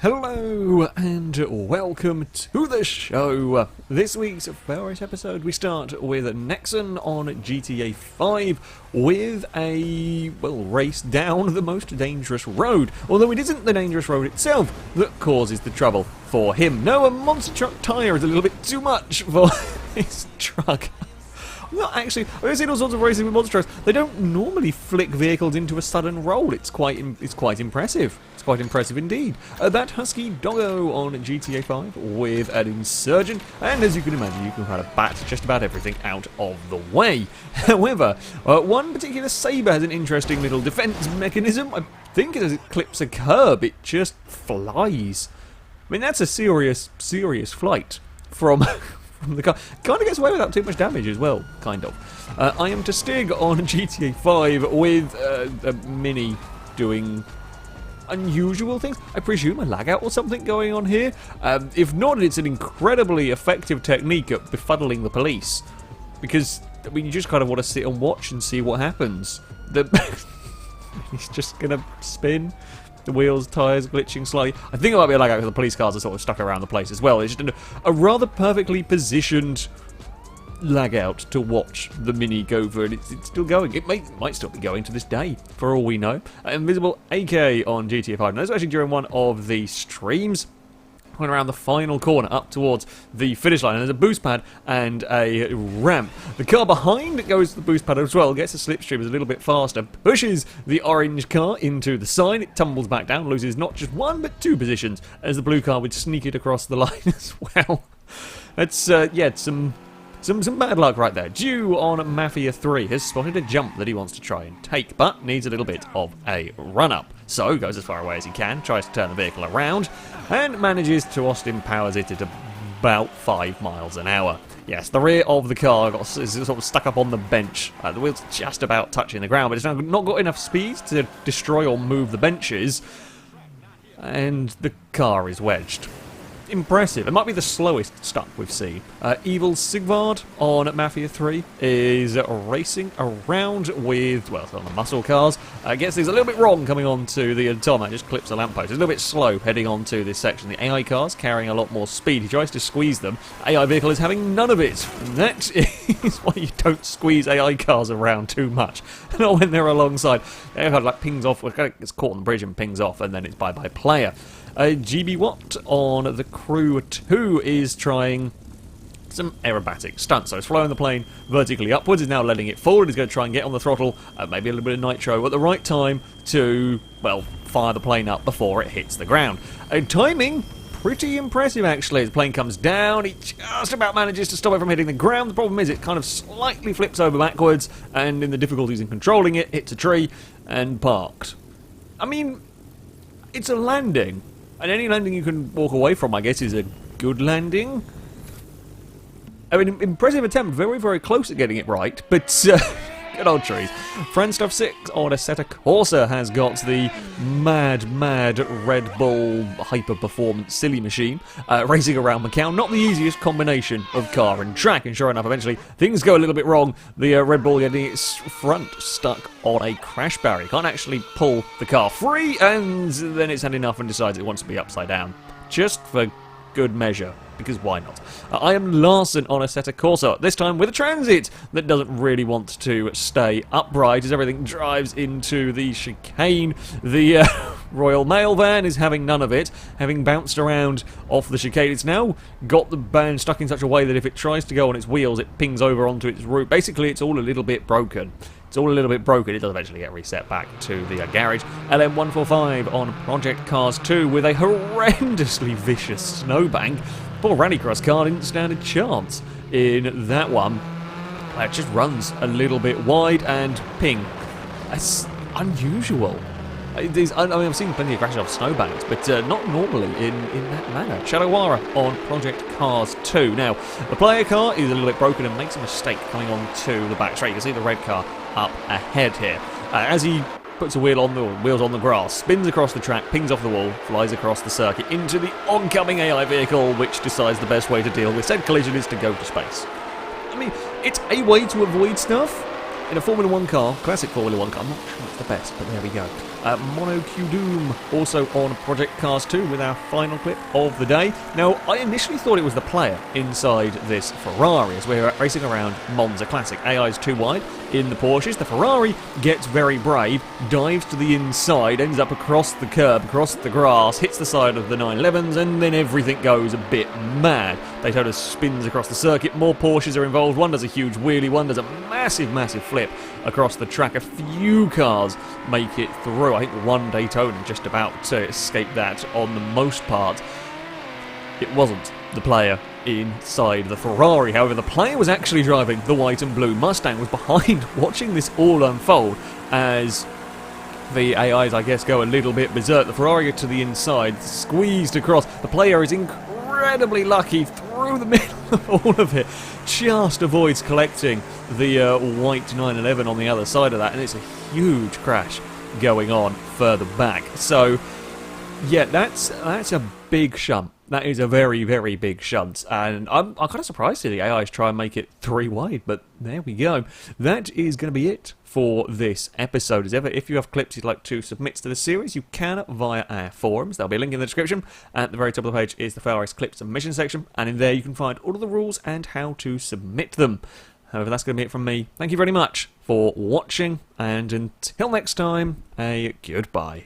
Hello and welcome to the show. This week's FailRace episode we start with Nexon on GTA 5 with a, race down the most dangerous road. Although it isn't the dangerous road itself that causes the trouble for him. No, a monster truck tyre is a little bit too much for his truck. Not actually. I've seen all sorts of races with monster trucks. They don't normally flick vehicles into a sudden roll. It's quite impressive. It's quite impressive indeed. That Husky Doggo on GTA 5 with an Insurgent, and as you can imagine, you can kind of bat just about everything out of the way. However, one particular Sabre has an interesting little defense mechanism. I think as it clips a curb, it just flies. I mean, that's a serious flight from. The car kind of gets away without too much damage as well, kind of. I am to Stig on GTA 5 with a Mini doing unusual things. I presume a lag out or something going on here. If not, it's an incredibly effective technique at befuddling the police. Because, I mean, you just kind of want to sit and watch and see what happens. He's just going to spin. The wheels, tyres glitching slightly. I think it might be a lag out because the police cars are sort of stuck around the place as well. It's just a rather perfectly positioned lag out to watch the Mini go for it. It's still going. It might still be going to this day, for all we know. Invisible AK on GTA 5. Now, this was actually during one of the streams. Went around the final corner up towards the finish line, and there's a boost pad and a ramp. The car behind goes to the boost pad as well, gets the slipstream a little bit faster, pushes the orange car into the side, it tumbles back down, loses not just one but two positions as the blue car would sneak it across the line as well. That's, some bad luck right there. Dew on Mafia 3 has spotted a jump that he wants to try and take, but needs a little bit of a run-up. So, goes as far away as he can, tries to turn the vehicle around, and manages to Austin Powers it at about 5 miles an hour. Yes, the rear of the car is sort of stuck up on the bench. The wheel's just about touching the ground, but it's now not got enough speed to destroy or move the benches, and the car is wedged. Impressive. It might be the slowest stuff we've seen. Evil Sigvard on Mafia 3 is racing around with, on the muscle cars. Gets things a little bit wrong coming onto the tarmac, just clips the lamppost. It's a little bit slow heading onto this section. The AI cars carrying a lot more speed. He tries to squeeze them. AI vehicle is having none of it. That is why you don't squeeze AI cars around too much. Not when they're alongside. AI car pings off, gets caught on the bridge and pings off, and then it's bye-bye player. GB Watt on the Crew 2 is trying some aerobatic stunts. So it's flying the plane vertically upwards, is now letting it forward, he's going to try and get on the throttle, maybe a little bit of nitro at the right time to, fire the plane up before it hits the ground. Timing, pretty impressive actually. The plane comes down, he just about manages to stop it from hitting the ground. The problem is it kind of slightly flips over backwards, and in the difficulties in controlling it, hits a tree and parked. I mean, it's a landing. And any landing you can walk away from, I guess, is a good landing. I mean, impressive attempt, very, very close at getting it right, but good old trees. Friendstuff 6 on Assetto Corsa has got the mad Red Bull hyper-performance silly machine racing around Macau. Not the easiest combination of car and track, and sure enough, eventually things go a little bit wrong. The Red Bull getting its front stuck on a crash barrier. Can't actually pull the car free, and then it's had enough and decides it wants to be upside down. Just for good measure, because why not? I am Larson on Assetto Corsa, this time with a Transit that doesn't really want to stay upright as everything drives into the chicane. The Royal Mail van is having none of it, having bounced around off the chicane. It's now got the van stuck in such a way that if it tries to go on its wheels, it pings over onto its route. Basically, it's all a little bit broken. It's all a little bit broken. It does eventually get reset back to the garage. LM145 on Project Cars 2 with a horrendously vicious snowbank. Poor Rallycross car didn't stand a chance in that one. It just runs a little bit wide and ping. That's unusual. I mean, I've seen plenty of crashes off snowbanks, but not normally in that manner. Shadowara on Project Cars 2. Now, the player car is a little bit broken and makes a mistake coming onto the back straight. You can see the red car up ahead here. As he puts a wheels on the grass, spins across the track, pings off the wall, flies across the circuit into the oncoming AI vehicle, which decides the best way to deal with said collision is to go to space. I mean, it's a way to avoid stuff. in a Formula 1 car, classic Formula 1 car, I'm not sure it's the best, but there we go. Mono Q Doom, also on Project Cars 2 with our final clip of the day. Now, I initially thought it was the player inside this Ferrari as we're racing around Monza Classic. AI is too wide in the Porsches. The Ferrari gets very brave, dives to the inside, ends up across the curb, across the grass, hits the side of the 911s, and then everything goes a bit mad. Daytona spins across the circuit, more Porsches are involved, one does a huge wheelie, one does a massive flip across the track. A few cars make it through. I think one Daytona just about to escape that on the most part. It wasn't the player inside the Ferrari. However, the player was actually driving the white and blue Mustang, was behind watching this all unfold as the AIs, I guess, go a little bit berserk. The Ferrari get to the inside, squeezed across. The player is incredibly lucky through the middle of all of it, just avoids collecting the white 911 on the other side of that, and it's a huge crash going on further back. So, yeah, that's a big shunt. That is a very, very big shunt, and I'm kind of surprised to see the AIs try and make it 3 wide, but there we go. That is going to be it for this episode. As ever, if you have clips you'd like to submit to the series, you can via our forums. There'll be a link in the description. At the very top of the page is the FailRace clip submission section, and in there you can find all of the rules and how to submit them. However, that's going to be it from me. Thank you very much for watching, and until next time, a goodbye.